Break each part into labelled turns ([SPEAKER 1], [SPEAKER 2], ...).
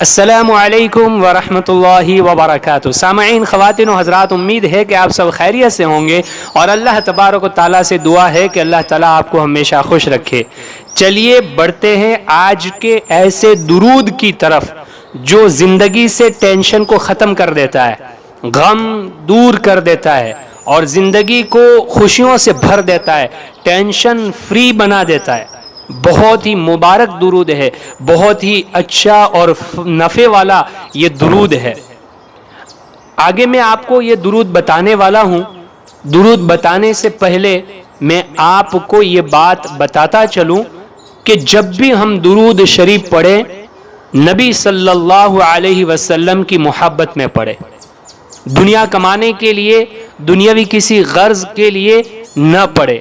[SPEAKER 1] السلام علیکم ورحمۃ اللہ وبرکاتہ۔ سامعین، خواتین و حضرات، امید ہے کہ آپ سب خیریت سے ہوں گے اور اللہ تبارک و تعالیٰ سے دعا ہے کہ اللہ تعالیٰ آپ کو ہمیشہ خوش رکھے۔ چلیے بڑھتے ہیں آج کے ایسے درود کی طرف جو زندگی سے ٹینشن کو ختم کر دیتا ہے، غم دور کر دیتا ہے اور زندگی کو خوشیوں سے بھر دیتا ہے، ٹینشن فری بنا دیتا ہے۔ بہت ہی مبارک درود ہے، بہت ہی اچھا اور نفع والا یہ درود ہے۔ آگے میں آپ کو یہ درود بتانے والا ہوں۔ درود بتانے سے پہلے میں آپ کو یہ بات بتاتا چلوں کہ جب بھی ہم درود شریف پڑھیں، نبی صلی اللہ علیہ وسلم کی محبت میں پڑھیں۔ دنیا کمانے کے لیے، دنیاوی کسی غرض کے لیے نہ پڑھے،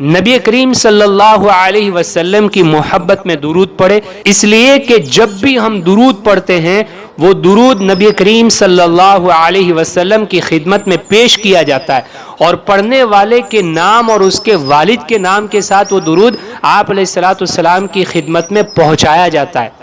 [SPEAKER 1] نبی کریم صلی اللہ علیہ وسلم کی محبت میں درود پڑھے، اس لیے کہ جب بھی ہم درود پڑھتے ہیں وہ درود نبی کریم صلی اللہ علیہ وسلم کی خدمت میں پیش کیا جاتا ہے اور پڑھنے والے کے نام اور اس کے والد کے نام کے ساتھ وہ درود آپ علیہ الصلوۃ والسلام کی خدمت میں پہنچایا جاتا ہے۔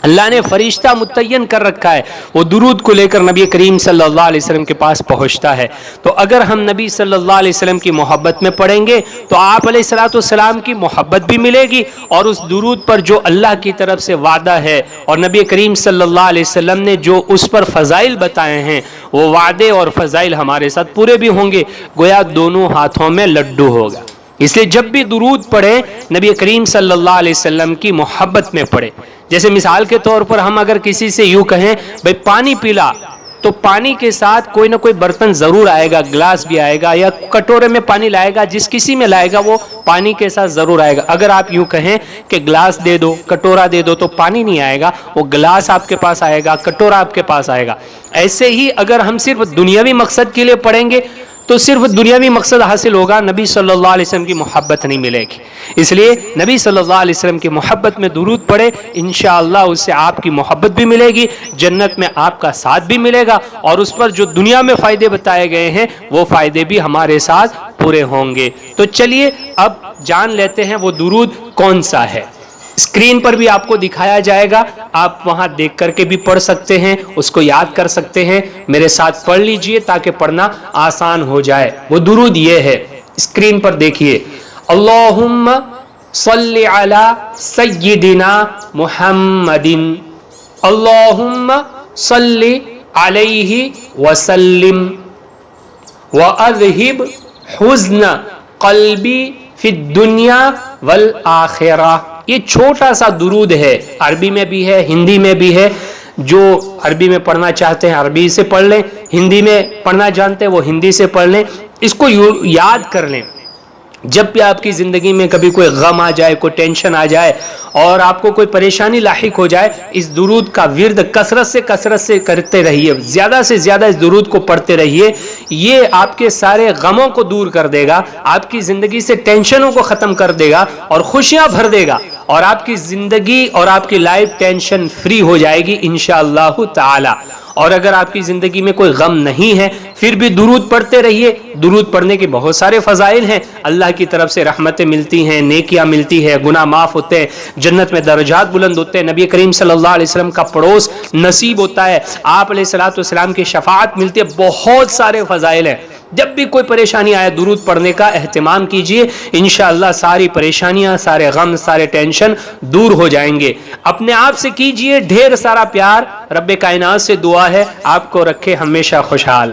[SPEAKER 1] اللہ نے فرشتہ متعین کر رکھا ہے، وہ درود کو لے کر نبی کریم صلی اللہ علیہ وسلم کے پاس پہنچتا ہے۔ تو اگر ہم نبی صلی اللہ علیہ وسلم کی محبت میں پڑھیں گے تو آپ علیہ الصلوۃ والسلام کی محبت بھی ملے گی، اور اس درود پر جو اللہ کی طرف سے وعدہ ہے اور نبی کریم صلی اللہ علیہ وسلم نے جو اس پر فضائل بتائے ہیں، وہ وعدے اور فضائل ہمارے ساتھ پورے بھی ہوں گے، گویا دونوں ہاتھوں میں لڈو ہوگا۔ اس لیے جب بھی درود پڑھیں نبی کریم صلی اللہ علیہ وسلم کی محبت میں پڑھیں۔ جیسے مثال کے طور پر ہم اگر کسی سے یوں کہیں بھئی پانی پیلا، تو پانی کے ساتھ کوئی نہ کوئی برتن ضرور آئے گا، گلاس بھی آئے گا یا کٹورے میں پانی لائے گا، جس کسی میں لائے گا وہ پانی کے ساتھ ضرور آئے گا۔ اگر آپ یوں کہیں کہ گلاس دے دو، کٹورا دے دو، تو پانی نہیں آئے گا، وہ گلاس آپ کے پاس آئے گا، کٹورا آپ کے پاس آئے گا۔ ایسے ہی اگر ہم صرف دنیاوی مقصد کے لیے پڑھیں گے تو صرف دنیاوی مقصد حاصل ہوگا، نبی صلی اللہ علیہ وسلم کی محبت نہیں ملے گی۔ اس لیے نبی صلی اللہ علیہ وسلم کی محبت میں درود پڑھے، انشاءاللہ اس سے آپ کی محبت بھی ملے گی، جنت میں آپ کا ساتھ بھی ملے گا، اور اس پر جو دنیا میں فائدے بتائے گئے ہیں وہ فائدے بھی ہمارے ساتھ پورے ہوں گے۔ تو چلیے اب جان لیتے ہیں وہ درود کون سا ہے۔ اسکرین پر بھی آپ کو دکھایا جائے گا، آپ وہاں دیکھ کر کے بھی پڑھ سکتے ہیں، اس کو یاد کر سکتے ہیں، میرے ساتھ پڑھ لیجئے تاکہ پڑھنا آسان ہو جائے۔ وہ درود یہ ہے، اسکرین پر دیکھیے، اللہم صلی علی سیدنا محمد، اللہم صلی علیہ وسلم، وَأَذْهِبْ حُزْنَ قَلْبِي فِي الدُّنْيَا وَالْآخِرَةِ۔ یہ چھوٹا سا درود ہے، عربی میں بھی ہے، ہندی میں بھی ہے۔ جو عربی میں پڑھنا چاہتے ہیں عربی سے پڑھ لیں، ہندی میں پڑھنا جانتے ہیں وہ ہندی سے پڑھ لیں، اس کو یاد کر لیں۔ جب بھی آپ کی زندگی میں کبھی کوئی غم آ جائے، کوئی ٹینشن آ جائے اور آپ کو کوئی پریشانی لاحق ہو جائے، اس درود کا ورد کثرت سے کرتے رہیے، زیادہ سے زیادہ اس درود کو پڑھتے رہیے۔ یہ آپ کے سارے غموں کو دور کر دے گا، آپ کی زندگی سے ٹینشنوں کو ختم کر دے گا اور خوشیاں بھر دے گا، اور آپ کی زندگی اور آپ کی لائف ٹینشن فری ہو جائے گی انشاءاللہ تعالی۔ اور اگر آپ کی زندگی میں کوئی غم نہیں ہے پھر بھی درود پڑھتے رہیے۔ درود پڑھنے کے بہت سارے فضائل ہیں، اللہ کی طرف سے رحمتیں ملتی ہیں، نیکیاں ملتی ہیں، گناہ معاف ہوتے ہیں، جنت میں درجات بلند ہوتے ہیں، نبی کریم صلی اللہ علیہ وسلم کا پڑوس نصیب ہوتا ہے، آپ علیہ الصلوۃ والسلام کی شفاعت ملتی ہے، بہت سارے فضائل ہیں۔ جب بھی کوئی پریشانی آئے درود پڑھنے کا اہتمام کیجئے، انشاءاللہ ساری پریشانیاں، سارے غم، سارے ٹینشن دور ہو جائیں گے۔ اپنے آپ سے کیجئے ڈھیر سارا پیار، رب کائنات سے دعا ہے آپ کو رکھے ہمیشہ خوشحال۔